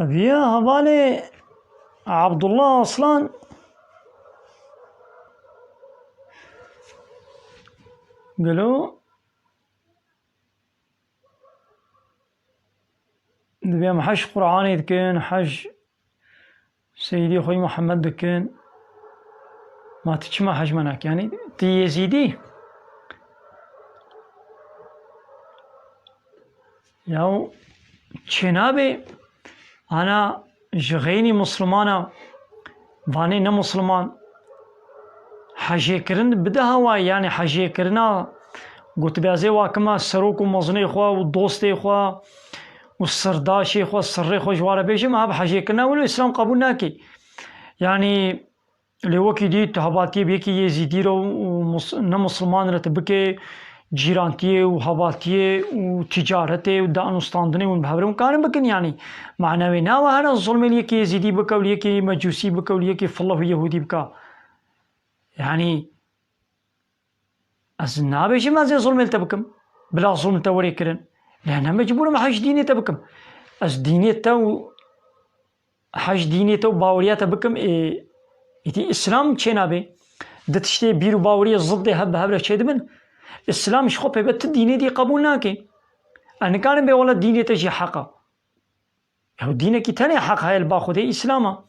أبيها هبالي عبد الله أصلا قالوا دبيا حج قرآني دكين حج سيدي خوي محمد دكين ما تجمع حج منك يعني تي يزيدي ياو چنابي أنا جغيني مسلمانا واني نه مسلمان حجي كرن بده هواي يعني حجي كرنا قلت بازي واكما سروك ومزني خوا ودوستي خوا والسرداشي خوا السري خوا جوارا بيجي ما بحجي كرنا ولو الإسلام قبول ناكي يعني اللي وكي ديت هباتي بيكي يزيدي رو نه مسلمان رتبكي جيرانتي وهباتي وتجارتي ودان استاندني ونبهبرون كان بكن يعني معنوي ناوى هذا الظلم اللي يكي يزيدي بكا وليكي مجوسي بكا وليكي فالله يهودي بكا يعني أزنا بيجي ما زي ظلم تبكم بلا ظلم توري كرن لأنها مجبورة ما حج ديني تبكم أز ديني تو حج ديني تو باوريات تبكم إتي إسلام چينا بي دتشتي بيرو باورية ضد هبرة شيد من إسلام شخو بيبت ديني دي قبول ناكي أنا كان بي والله ديني تجي حقا هو ديني كي تاني حق هاي الباخو دي إسلاما